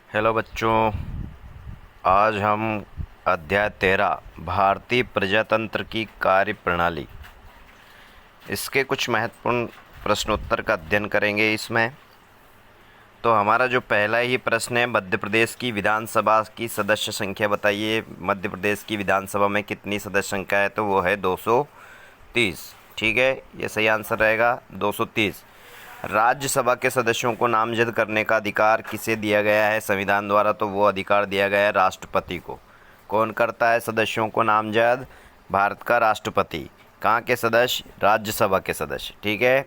Hello बच्चों, आज हम अध्याय 13 भारतीय प्रजातंत्र की कार्यप्रणाली इसके कुछ महत्वपूर्ण प्रश्नोत्तर का अध्ययन करेंगे। इसमें तो हमारा जो पहला ही प्रश्न है, मध्य प्रदेश की विधानसभा की सदस्य संख्या बताइए। मध्य प्रदेश की विधानसभा में कितनी सदस्य संख्या है? तो वो है 230। ठीक है, ये सही आंसर रहेगा 230। राज्यसभा के सदस्यों को नामजद करने का अधिकार किसे दिया गया है संविधान द्वारा? तो वो अधिकार दिया गया है राष्ट्रपति को। कौन करता है सदस्यों को नामजद? भारत का राष्ट्रपति। कहाँ के सदस्य? राज्यसभा के सदस्य। ठीक है,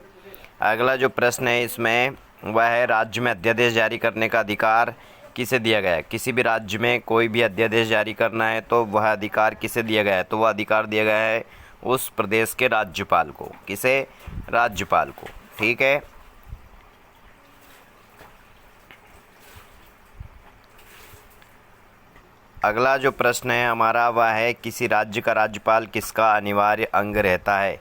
अगला जो प्रश्न है इसमें वह है, राज्य में अध्यादेश जारी करने का अधिकार किसे दिया गया है? किसी भी राज्य में कोई भी अध्यादेश जारी करना है तो वह अधिकार किसे दिया गया है? तो वह अधिकार दिया गया है उस प्रदेश के राज्यपाल को। किसे? राज्यपाल को। ठीक है, अगला जो प्रश्न है हमारा वह है, किसी राज्य का राज्यपाल किसका अनिवार्य अंग रहता है?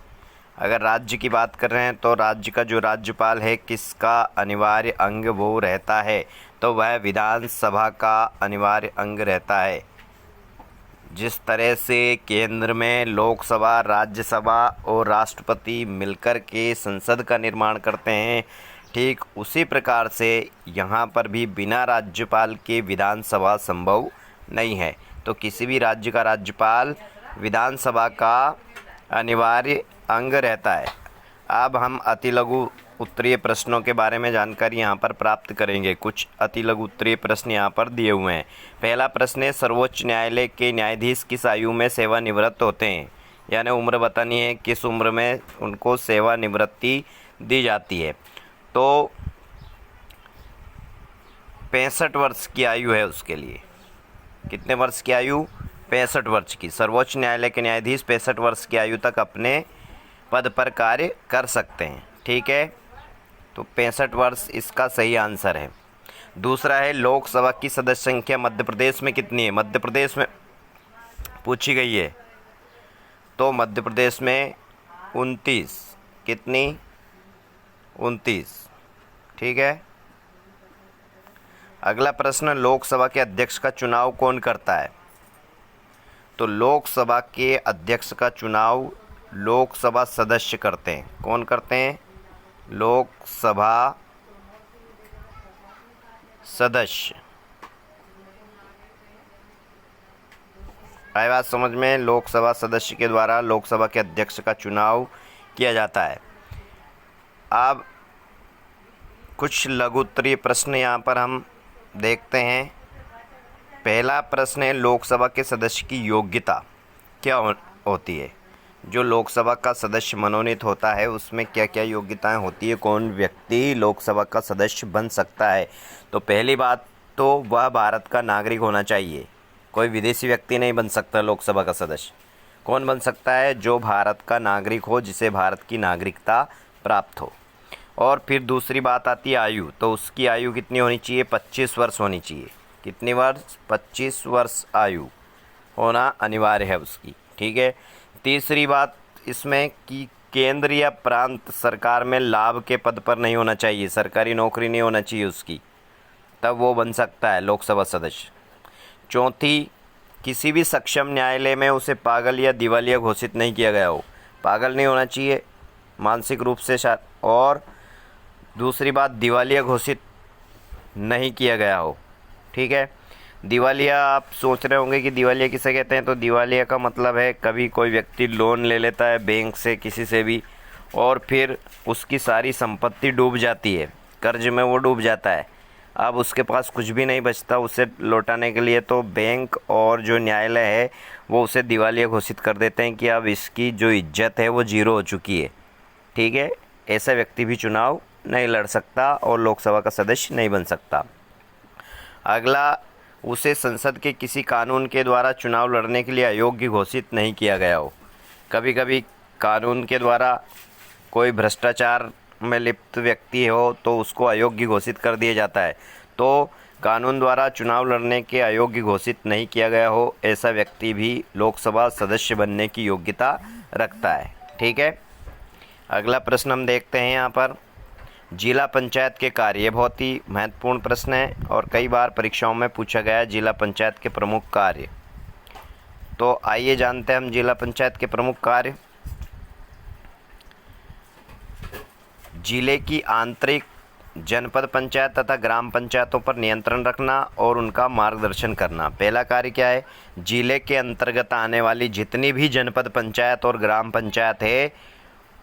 अगर राज्य की बात कर रहे हैं तो राज्य का जो राज्यपाल है किसका अनिवार्य अंग वो रहता है? तो वह विधानसभा का अनिवार्य अंग रहता है। जिस तरह से केंद्र में लोकसभा, राज्यसभा और राष्ट्रपति मिलकर के संसद का निर्माण करते हैं, ठीक उसी प्रकार से यहाँ पर भी बिना राज्यपाल के विधानसभा संभव नहीं है। तो किसी भी राज्य का राज्यपाल विधानसभा का अनिवार्य अंग रहता है। अब हम अति लघु उत्तरीय प्रश्नों के बारे में जानकारी यहाँ पर प्राप्त करेंगे। कुछ अति लघु उत्तरीय प्रश्न यहाँ पर दिए हुए हैं। पहला प्रश्न है, सर्वोच्च न्यायालय के न्यायाधीश किस आयु में सेवानिवृत्त होते हैं? यानी उम्र बतानी है, किस उम्र में उनको सेवानिवृत्ति दी जाती है? तो 65 वर्ष की आयु है उसके लिए। कितने वर्ष की आयु? 65 वर्ष की। सर्वोच्च न्यायालय के न्यायाधीश 65 वर्ष की आयु तक अपने पद पर कार्य कर सकते हैं। ठीक है, तो 65 वर्ष इसका सही आंसर है। दूसरा है, लोकसभा की सदस्य संख्या मध्य प्रदेश में कितनी है? मध्य प्रदेश में पूछी गई है, तो मध्य प्रदेश में 29। कितनी? 29। ठीक है, अगला प्रश्न, लोकसभा के अध्यक्ष का चुनाव कौन करता है? तो लोकसभा के अध्यक्ष का चुनाव लोकसभा सदस्य करते हैं। कौन करते हैं? लोकसभा सदस्य। आई बात समझ में? लोकसभा सदस्य के द्वारा लोकसभा के अध्यक्ष का चुनाव किया जाता है। अब कुछ लघु उत्तरीय प्रश्न यहाँ पर हम देखते हैं। पहला प्रश्न है, लोकसभा के सदस्य की योग्यता क्या होती है? जो लोकसभा का सदस्य मनोनीत होता है उसमें क्या क्या योग्यताएं होती है? कौन व्यक्ति लोकसभा का सदस्य बन सकता है? तो पहली बात तो वह भारत का नागरिक होना चाहिए। कोई विदेशी व्यक्ति नहीं बन सकता लोकसभा का सदस्य। कौन बन सकता है? जो भारत का नागरिक हो, जिसे भारत की नागरिकता प्राप्त हो। और फिर दूसरी बात आती है आयु। तो उसकी आयु कितनी होनी चाहिए? 25 वर्ष होनी चाहिए। कितनी वर्ष? 25 वर्ष आयु होना अनिवार्य है उसकी। ठीक है, तीसरी बात इसमें कि केंद्र या प्रांत सरकार में लाभ के पद पर नहीं होना चाहिए, सरकारी नौकरी नहीं होना चाहिए उसकी, तब वो बन सकता है लोकसभा सदस्य। चौथी, किसी भी सक्षम न्यायालय में उसे पागल या दिवालिया घोषित नहीं किया गया हो। पागल नहीं होना चाहिए, मानसिक रूप से और दूसरी बात, दिवालिया घोषित नहीं किया गया हो। ठीक है, दिवालिया, आप सोच रहे होंगे कि दिवालिया किसे कहते हैं? तो दिवालिया का मतलब है, कभी कोई व्यक्ति लोन ले लेता है बैंक से, किसी से भी, और फिर उसकी सारी संपत्ति डूब जाती है, कर्ज में वो डूब जाता है। अब उसके पास कुछ भी नहीं बचता उसे लौटाने के लिए, तो बैंक और जो न्यायालय है वो उसे दिवालिया घोषित कर देते हैं कि अब इसकी जो इज्जत है वो जीरो हो चुकी है। ठीक है, ऐसा व्यक्ति भी चुनाव नहीं लड़ सकता और लोकसभा का सदस्य नहीं बन सकता। अगला, उसे संसद के किसी कानून के द्वारा चुनाव लड़ने के लिए अयोग्य घोषित नहीं किया गया हो। कभी कभी कानून के द्वारा कोई भ्रष्टाचार में लिप्त व्यक्ति हो तो उसको अयोग्य घोषित कर दिया जाता है। तो कानून द्वारा चुनाव लड़ने के अयोग्य घोषित नहीं किया गया हो, ऐसा व्यक्ति भी लोकसभा सदस्य बनने की योग्यता रखता है। ठीक है, अगला प्रश्न हम देखते हैं यहाँ पर, जिला पंचायत के कार्य, ये बहुत ही महत्वपूर्ण प्रश्न है और कई बार परीक्षाओं में पूछा गया है जिला पंचायत के प्रमुख कार्य। तो आइए जानते हैं हम जिला पंचायत के प्रमुख कार्य। जिले की आंतरिक जनपद पंचायत तथा ग्राम पंचायतों पर नियंत्रण रखना और उनका मार्गदर्शन करना। पहला कार्य क्या है? जिले के अंतर्गत आने वाली जितनी भी जनपद पंचायत और ग्राम पंचायत है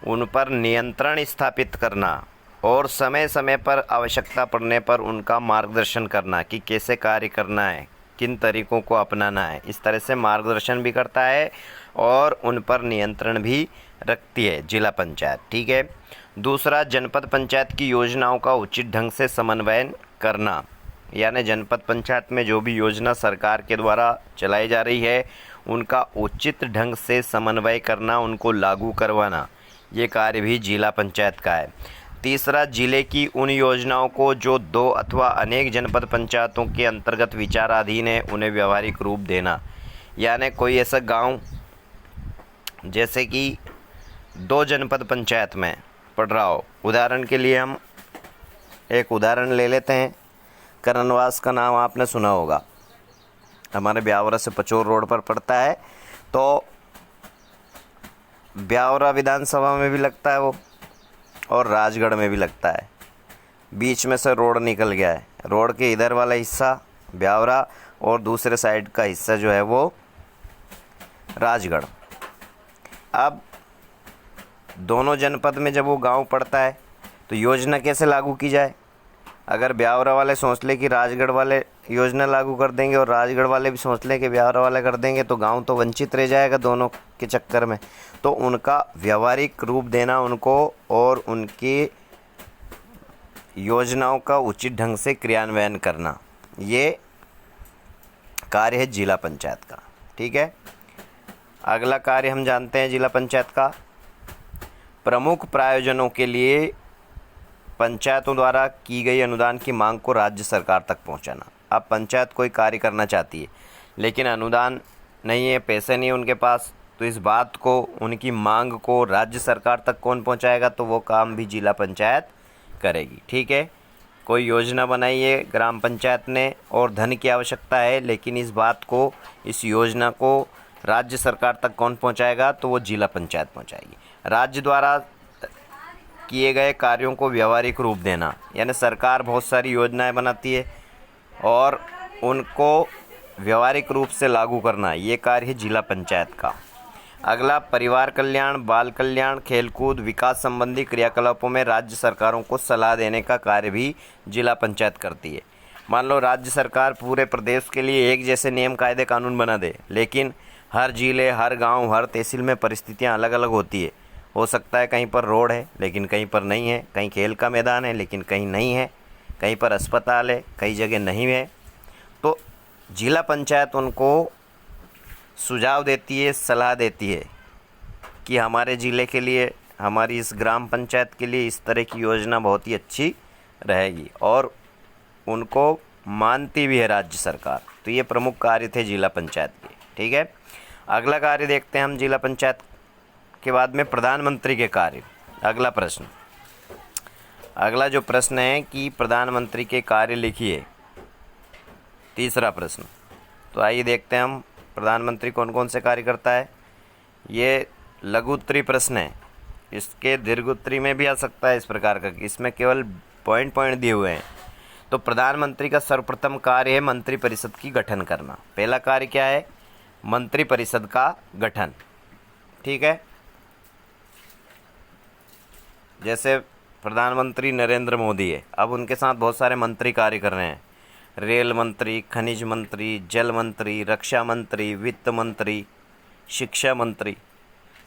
उन पर नियंत्रण स्थापित करना और समय समय पर आवश्यकता पड़ने पर उनका मार्गदर्शन करना कि कैसे कार्य करना है, किन तरीकों को अपनाना है। इस तरह से मार्गदर्शन भी करता है और उन पर नियंत्रण भी रखती है जिला पंचायत। ठीक है। दूसरा, जनपद पंचायत की योजनाओं का उचित ढंग से समन्वयन करना, यानी जनपद पंचायत में जो भी योजना सरकार के द्वारा चलाई जा रही है उनका उचित ढंग से समन्वय करना, उनको लागू करवाना, ये कार्य भी जिला पंचायत का है। तीसरा, जिले की उन योजनाओं को जो 2 अथवा अनेक जनपद पंचायतों के अंतर्गत विचाराधीन है उन्हें व्यावहारिक रूप देना, यानी कोई ऐसा गांव जैसे कि 2 जनपद पंचायत में पड़ रहा हो। उदाहरण के लिए हम एक उदाहरण ले लेते हैं। करनवास का नाम आपने सुना होगा, हमारे ब्यावरा से पचोर रोड पर पड़ता है। तो ब्यावरा विधानसभा में भी लगता है वो और राजगढ़ में भी लगता है। बीच में से रोड निकल गया है, रोड के इधर वाला हिस्सा ब्यावरा और दूसरे साइड का हिस्सा जो है वो राजगढ़। अब दोनों जनपद में जब वो गांव पड़ता है तो योजना कैसे लागू की जाए? अगर ब्यावरा वाले सोच ले कि राजगढ़ वाले योजना लागू कर देंगे और राजगढ़ वाले भी सोच ले कि ब्यावरा वाले कर देंगे तो गांव तो वंचित रह जाएगा दोनों के चक्कर में। तो उनका व्यावहारिक रूप देना उनको और उनकी योजनाओं का उचित ढंग से क्रियान्वयन करना, ये कार्य है जिला पंचायत का। ठीक है। अगला कार्य हम जानते हैं जिला पंचायत का, प्रमुख प्रायोजनों के लिए पंचायतों द्वारा की गई अनुदान की मांग को राज्य सरकार तक पहुंचाना। अब पंचायत कोई कार्य करना चाहती है लेकिन अनुदान नहीं है, पैसे नहीं है उनके पास, तो इस बात को, उनकी मांग को राज्य सरकार तक कौन पहुंचाएगा? तो वो काम भी जिला पंचायत करेगी। ठीक है। कोई योजना बनाई है ग्राम पंचायत ने और धन की आवश्यकता है, लेकिन इस बात को, इस योजना को राज्य सरकार तक कौन पहुंचाएगा? तो वो जिला पंचायत पहुंचाएगी। राज्य द्वारा किए गए कार्यों को व्यावहारिक रूप देना, यानी सरकार बहुत सारी योजनाएं बनाती है और उनको व्यावहारिक रूप से लागू करना, ये कार्य है जिला पंचायत का। अगला, परिवार कल्याण, बाल कल्याण, खेलकूद, विकास संबंधी क्रियाकलापों में राज्य सरकारों को सलाह देने का कार्य भी जिला पंचायत करती है। मान लो राज्य सरकार पूरे प्रदेश के लिए एक जैसे नियम कायदे कानून बना दे, लेकिन हर जिले, हर गांव, हर तहसील में परिस्थितियां अलग अलग होती है। हो सकता है कहीं पर रोड है लेकिन कहीं पर नहीं है, कहीं खेल का मैदान है लेकिन कहीं नहीं है, कहीं पर अस्पताल है, कई जगह नहीं है। तो जिला पंचायत उनको सुझाव देती है, सलाह देती है कि हमारे ज़िले के लिए, हमारी इस ग्राम पंचायत के लिए इस तरह की योजना बहुत ही अच्छी रहेगी और उनको मानती भी है राज्य सरकार। तो ये प्रमुख कार्य थे जिला पंचायत के। ठीक है। अगला कार्य देखते हैं हम जिला पंचायत के बाद में, प्रधानमंत्री के कार्य। अगला प्रश्न, अगला जो प्रश्न है कि प्रधानमंत्री के कार्य लिखिए, तीसरा प्रश्न। तो आइए देखते हैं हम प्रधानमंत्री कौन कौन से कार्य करता है। ये लघु उत्तरीय प्रश्न है, इसके दीर्घ उत्तरीय में भी आ सकता है इस प्रकार का, इसमें केवल पॉइंट पॉइंट दिए हुए हैं। तो प्रधानमंत्री का सर्वप्रथम कार्य है मंत्रिपरिषद की गठन करना। पहला कार्य क्या है? मंत्रिपरिषद का गठन। ठीक है। जैसे प्रधानमंत्री नरेंद्र मोदी है, अब उनके साथ बहुत सारे मंत्री कार्य कर रहे हैं, रेल मंत्री, खनिज मंत्री, जल मंत्री, रक्षा मंत्री, वित्त मंत्री, शिक्षा मंत्री।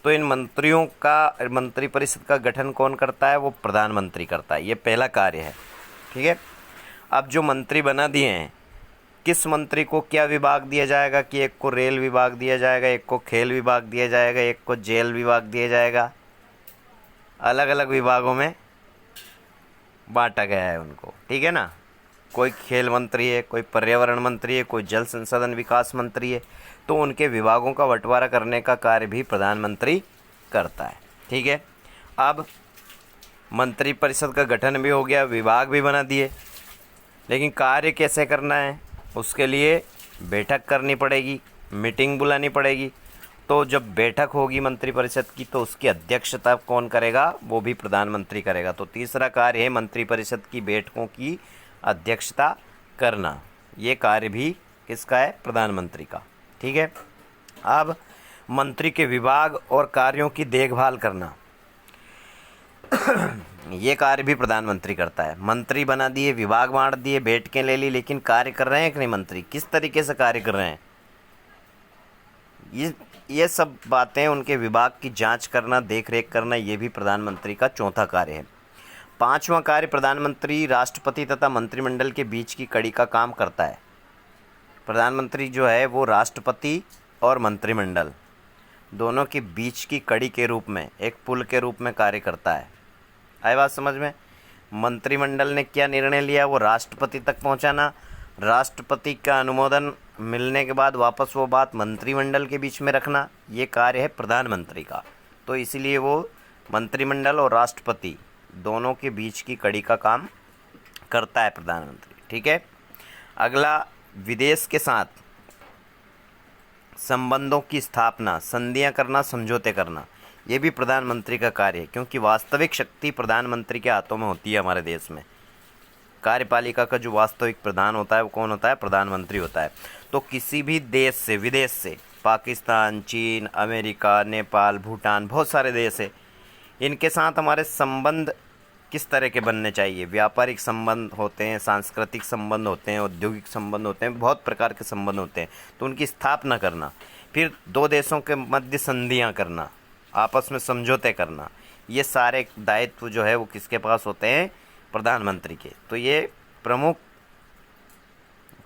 तो इन मंत्रियों का, मंत्रिपरिषद का गठन कौन करता है? वो प्रधानमंत्री करता है। ये पहला कार्य है। ठीक है। अब जो मंत्री बना दिए हैं, किस मंत्री को क्या विभाग दिया जाएगा कि एक को रेल विभाग दिया जाएगा, एक को खेल विभाग दिया जाएगा, एक को जेल विभाग दिया जाएगा। अलग अलग विभागों में बांटा गया है उनको। ठीक है ना। कोई खेल मंत्री है, कोई पर्यावरण मंत्री है, कोई जल संसाधन विकास मंत्री है। तो उनके विभागों का बंटवारा करने का कार्य भी प्रधानमंत्री करता है। ठीक है। अब मंत्रिपरिषद का गठन भी हो गया, विभाग भी बना दिए, लेकिन कार्य कैसे करना है उसके लिए बैठक करनी पड़ेगी, मीटिंग बुलानी पड़ेगी। तो जब बैठक होगी मंत्रिपरिषद की तो उसकी अध्यक्षता कौन करेगा? वो भी प्रधानमंत्री करेगा। तो तीसरा कार्य है मंत्रिपरिषद की बैठकों की अध्यक्षता करना। ये कार्य भी किसका है? प्रधानमंत्री का। ठीक है। अब मंत्री के विभाग और कार्यों की देखभाल करना ये कार्य भी प्रधानमंत्री करता है। मंत्री बना दिए, विभाग बांट दिए, बैठकें ले ली, लेकिन कार्य कर रहे हैं कि नहीं मंत्री? किस तरीके से कार्य कर रहे हैं? ये सब बातें, उनके विभाग की जांच करना, देख रेख करना, ये भी प्रधानमंत्री का चौथा कार्य है। पांचवा कार्य, प्रधानमंत्री राष्ट्रपति तथा मंत्रिमंडल के बीच की कड़ी का काम करता है। प्रधानमंत्री जो है वो राष्ट्रपति और मंत्रिमंडल दोनों के बीच की कड़ी के रूप में, एक पुल के रूप में कार्य करता है। आई बात समझ में? मंत्रिमंडल ने क्या निर्णय लिया वो राष्ट्रपति तक पहुंचाना, राष्ट्रपति का अनुमोदन मिलने के बाद वापस वो बात मंत्रिमंडल के बीच में रखना, ये कार्य है प्रधानमंत्री का। तो इसीलिए वो मंत्रिमंडल और राष्ट्रपति दोनों के बीच की कड़ी का काम करता है प्रधानमंत्री। ठीक है। अगला, विदेश के साथ संबंधों की स्थापना, संधियां करना, समझौते करना, ये भी प्रधानमंत्री का कार्य है, क्योंकि वास्तविक शक्ति प्रधानमंत्री के हाथों में होती है। हमारे देश में कार्यपालिका का जो वास्तविक प्रधान होता है वो कौन होता है? प्रधानमंत्री होता है। तो किसी भी देश से, विदेश से, पाकिस्तान, चीन, अमेरिका, नेपाल, भूटान, बहुत सारे देश है, इनके साथ हमारे संबंध किस तरह के बनने चाहिए? व्यापारिक संबंध होते हैं, सांस्कृतिक संबंध होते हैं, औद्योगिक संबंध होते हैं, बहुत प्रकार के संबंध होते हैं। तो उनकी स्थापना करना, फिर दो देशों के मध्य संधियां करना, आपस में समझौते करना, ये सारे दायित्व जो है वो किसके पास होते हैं? प्रधानमंत्री के। तो ये प्रमुख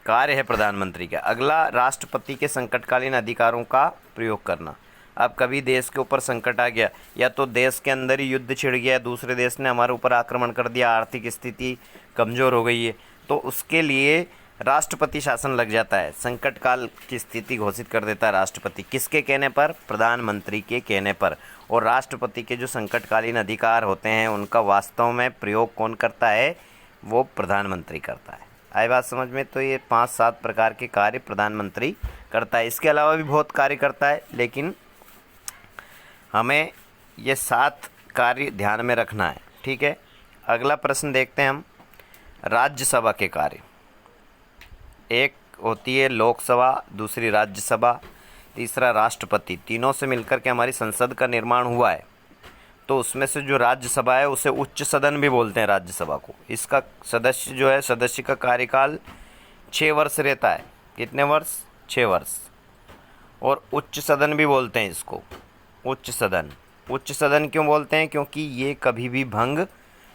कार्य है प्रधानमंत्री का। अगला, राष्ट्रपति के संकटकालीन अधिकारों का प्रयोग करना। अब कभी देश के ऊपर संकट आ गया, या तो देश के अंदर ही युद्ध छिड़ गया, दूसरे देश ने हमारे ऊपर आक्रमण कर दिया, आर्थिक स्थिति कमज़ोर हो गई है, तो उसके लिए राष्ट्रपति शासन लग जाता है। संकट काल की स्थिति घोषित कर देता है राष्ट्रपति। किसके कहने पर? प्रधानमंत्री के कहने पर। और राष्ट्रपति के जो संकटकालीन अधिकार होते हैं उनका वास्तव में प्रयोग कौन करता है? वो प्रधानमंत्री करता है। आई बात समझ में? तो ये 5-7 प्रकार के कार्य प्रधानमंत्री करता है। इसके अलावा भी बहुत कार्य करता है, लेकिन हमें ये 7 कार्य ध्यान में रखना है। ठीक है। अगला प्रश्न देखते हैं हम, राज्यसभा के कार्य। एक होती है लोकसभा, दूसरी राज्यसभा, तीसरा राष्ट्रपति। तीनों से मिलकर के हमारी संसद का निर्माण हुआ है। तो उसमें से जो राज्यसभा है उसे उच्च सदन भी बोलते हैं राज्यसभा को। इसका सदस्य जो है, सदस्य का कार्यकाल 6 वर्ष रहता है। कितने वर्ष? 6 वर्ष। और उच्च सदन भी बोलते हैं इसको, उच्च सदन। उच्च सदन क्यों बोलते हैं? क्योंकि ये कभी भी भंग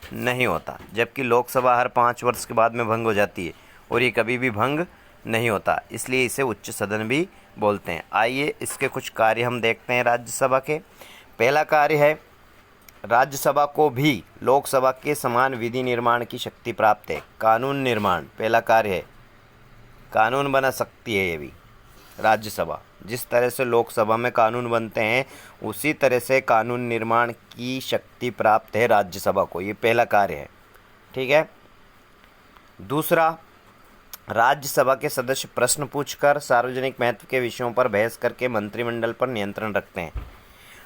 नहीं होता, जबकि लोकसभा हर 5 वर्ष के बाद में भंग हो जाती है, और ये कभी भी भंग नहीं होता, इसलिए इसे उच्च सदन भी बोलते हैं। आइए इसके कुछ कार्य हम देखते हैं राज्यसभा के। पहला कार्य है, राज्यसभा को भी लोकसभा के समान विधि निर्माण की शक्ति प्राप्त है। कानून निर्माण पहला कार्य है। कानून बना सकती है ये भी राज्यसभा। जिस तरह से लोकसभा में कानून बनते हैं उसी तरह से कानून निर्माण की शक्ति प्राप्त है राज्यसभा को। ये पहला कार्य है। ठीक है। दूसरा, राज्यसभा के सदस्य प्रश्न पूछकर सार्वजनिक महत्व के विषयों पर बहस करके मंत्रिमंडल पर नियंत्रण रखते हैं।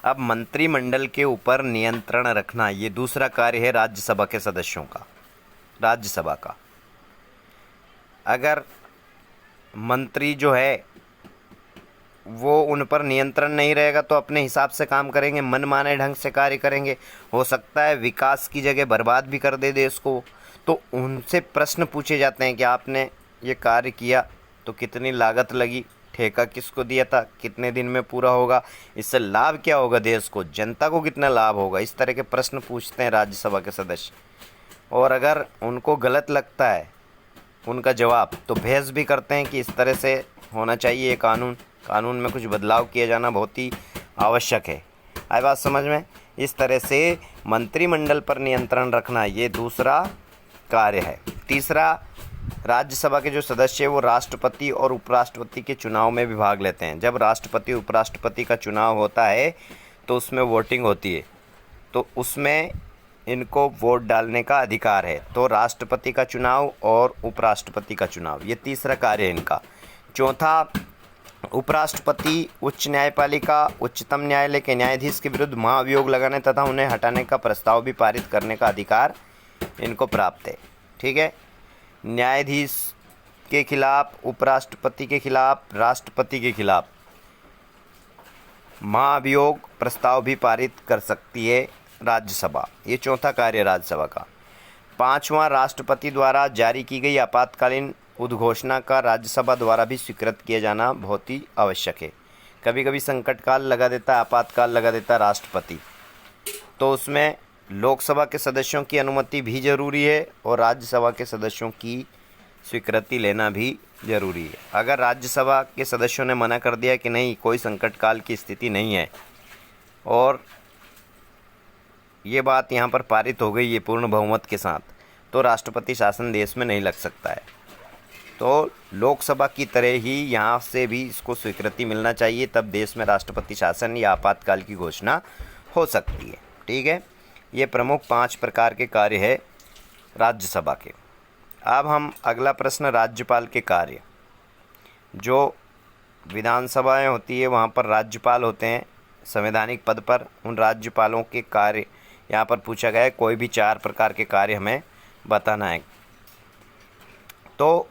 अब मंत्रिमंडल के ऊपर नियंत्रण रखना ये दूसरा कार्य है राज्यसभा के सदस्यों का, राज्यसभा का। अगर मंत्री जो है वो उन पर नियंत्रण नहीं रहेगा तो अपने हिसाब से काम करेंगे, मनमाने ढंग से कार्य करेंगे, हो सकता है विकास की जगह बर्बाद भी कर दे देश को। तो उनसे प्रश्न पूछे जाते हैं कि आपने ये कार्य किया तो कितनी लागत लगी, ठेका किसको दिया था, कितने दिन में पूरा होगा, इससे लाभ क्या होगा देश को, जनता को कितना लाभ होगा। इस तरह के प्रश्न पूछते हैं राज्यसभा के सदस्य। और अगर उनको गलत लगता है उनका जवाब तो बहस भी करते हैं कि इस तरह से होना चाहिए ये कानून में कुछ बदलाव किया जाना बहुत ही आवश्यक है। आई बात समझ में? इस तरह से मंत्रिमंडल पर नियंत्रण रखना ये दूसरा कार्य है। तीसरा, राज्यसभा के जो सदस्य हैं वो राष्ट्रपति और उपराष्ट्रपति के चुनाव में भी भाग लेते हैं। जब राष्ट्रपति उपराष्ट्रपति का चुनाव होता है तो उसमें वोटिंग होती है, तो उसमें इनको वोट डालने का अधिकार है। तो राष्ट्रपति का चुनाव और उपराष्ट्रपति का चुनाव, ये तीसरा कार्य है इनका। चौथा, उपराष्ट्रपति उच्च न्यायपालिका उच्चतम न्यायालय के न्यायाधीश के विरुद्ध महाभियोग लगाने तथा उन्हें हटाने का प्रस्ताव भी पारित करने का अधिकार इनको प्राप्त है। ठीक है, न्यायाधीश के खिलाफ, उपराष्ट्रपति के खिलाफ, राष्ट्रपति के खिलाफ महाभियोग प्रस्ताव भी पारित कर सकती है राज्यसभा। ये चौथा कार्य है राज्यसभा का। पांचवा, राष्ट्रपति द्वारा जारी की गई आपातकालीन उद्घोषणा का राज्यसभा द्वारा भी स्वीकृत किया जाना बहुत ही आवश्यक है। कभी कभी संकट काल लगा देता है, आपातकाल लगा देता है राष्ट्रपति, तो उसमें लोकसभा के सदस्यों की अनुमति भी जरूरी है और राज्यसभा के सदस्यों की स्वीकृति लेना भी जरूरी है। अगर राज्यसभा के सदस्यों ने मना कर दिया कि नहीं, कोई संकट काल की स्थिति नहीं है और ये बात यहाँ पर पारित हो गई है पूर्ण बहुमत के साथ, तो राष्ट्रपति शासन देश में नहीं लग सकता है। तो लोकसभा की तरह ही यहाँ से भी इसको स्वीकृति मिलना चाहिए, तब देश में राष्ट्रपति शासन या आपातकाल की घोषणा हो सकती है। ठीक है, ये प्रमुख 5 प्रकार के कार्य है राज्यसभा के। अब हम अगला प्रश्न, राज्यपाल के कार्य। जो विधानसभाएं होती है वहाँ पर राज्यपाल होते हैं संवैधानिक पद पर, उन राज्यपालों के कार्य यहाँ पर पूछा गया है। कोई भी 4 प्रकार के कार्य हमें बताना है। तो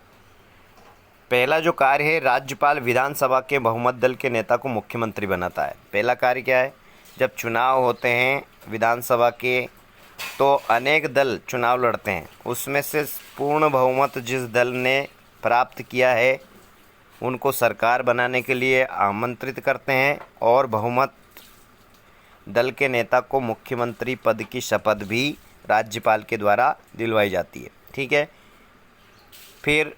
पहला जो कार्य है, राज्यपाल विधानसभा के बहुमत दल के नेता को मुख्यमंत्री बनाता है। पहला कार्य क्या है, जब चुनाव होते हैं विधानसभा के तो अनेक दल चुनाव लड़ते हैं, उसमें से पूर्ण बहुमत जिस दल ने प्राप्त किया है उनको सरकार बनाने के लिए आमंत्रित करते हैं और बहुमत दल के नेता को मुख्यमंत्री पद की शपथ भी राज्यपाल के द्वारा दिलवाई जाती है। ठीक है, फिर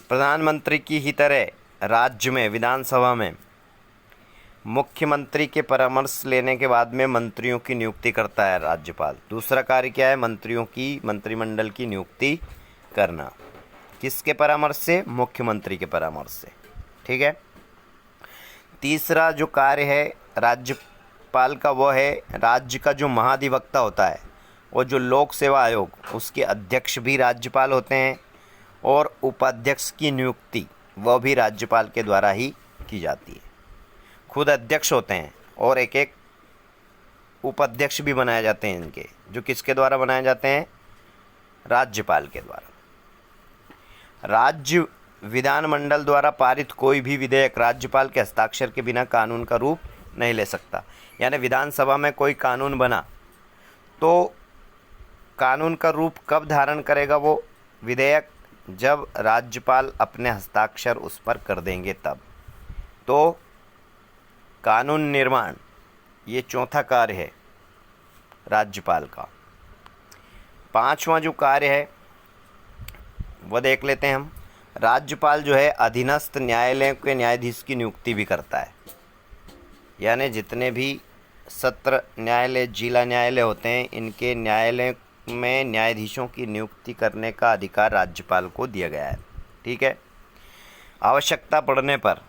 प्रधानमंत्री की ही तरह राज्य में विधानसभा में मुख्यमंत्री के परामर्श लेने के बाद में मंत्रियों की नियुक्ति करता है राज्यपाल। दूसरा कार्य क्या है, मंत्रियों की, मंत्रिमंडल की नियुक्ति करना। किसके परामर्श से? मुख्यमंत्री के परामर्श से। ठीक है, तीसरा जो कार्य है राज्यपाल का, वो है राज्य का जो महाधिवक्ता होता है और जो लोक सेवा आयोग, उसके अध्यक्ष भी राज्यपाल होते हैं और उपाध्यक्ष की नियुक्ति वह भी राज्यपाल के द्वारा ही की जाती है। खुद अध्यक्ष होते हैं और एक एक उपाध्यक्ष भी बनाए जाते हैं इनके, जो किसके द्वारा बनाए जाते हैं? राज्यपाल के द्वारा। राज्य विधानमंडल द्वारा पारित कोई भी विधेयक राज्यपाल के हस्ताक्षर के बिना कानून का रूप नहीं ले सकता। यानी विधानसभा में कोई कानून बना तो कानून का रूप कब धारण करेगा वो विधेयक? जब राज्यपाल अपने हस्ताक्षर उस पर कर देंगे तब। तो कानून निर्माण, ये चौथा कार्य है राज्यपाल का। पांचवा जो कार्य है वह देख लेते हैं हम। राज्यपाल जो है अधीनस्थ न्यायालयों के न्यायाधीश की नियुक्ति भी करता है। यानी जितने भी सत्र न्यायालय, जिला न्यायालय होते हैं, इनके न्यायालय में न्यायाधीशों की नियुक्ति करने का अधिकार राज्यपाल को दिया गया है। ठीक है, आवश्यकता पड़ने पर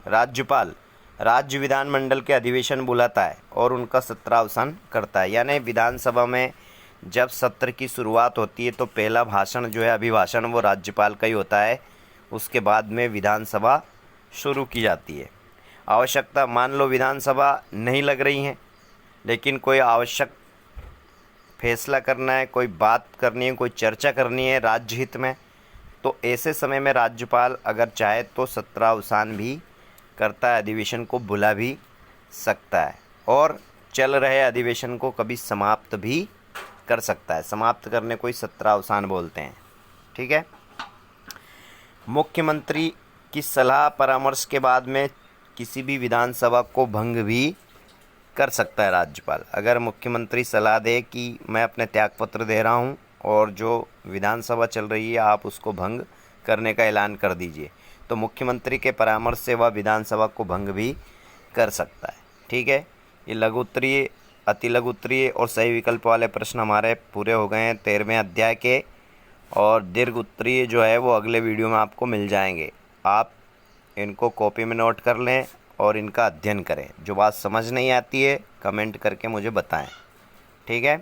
राज्यपाल राज्य विधानमंडल के अधिवेशन बुलाता है और उनका सत्रावसान करता है। यानी विधानसभा में जब सत्र की शुरुआत होती है तो पहला भाषण जो है, अभिभाषण, वो राज्यपाल का ही होता है। उसके बाद में विधानसभा शुरू की जाती है। आवश्यकता, मान लो विधानसभा नहीं लग रही है लेकिन कोई आवश्यक फैसला करना है, कोई बात करनी है, कोई चर्चा करनी है राज्य हित में, तो ऐसे समय में राज्यपाल अगर चाहे तो सत्रावसान भी करता है, अधिवेशन को बुला भी सकता है और चल रहे अधिवेशन को कभी समाप्त भी कर सकता है। समाप्त करने को ही सत्रावसान बोलते हैं। ठीक है, मुख्यमंत्री की सलाह परामर्श के बाद में किसी भी विधानसभा को भंग भी कर सकता है राज्यपाल। अगर मुख्यमंत्री सलाह दे कि मैं अपने त्यागपत्र दे रहा हूं और जो विधानसभा चल रही है आप उसको भंग करने का ऐलान कर दीजिए, तो मुख्यमंत्री के परामर्श से वह विधानसभा को भंग भी कर सकता है। ठीक है, ये लघु उत्तरीय, अति लघु उत्तरीय और सही विकल्प वाले प्रश्न हमारे पूरे हो गए हैं 13वें अध्याय के, और दीर्घ उत्तरीय जो है वो अगले वीडियो में आपको मिल जाएंगे। आप इनको कॉपी में नोट कर लें और इनका अध्ययन करें। जो बात समझ नहीं आती है कमेंट करके मुझे बताएं। ठीक है।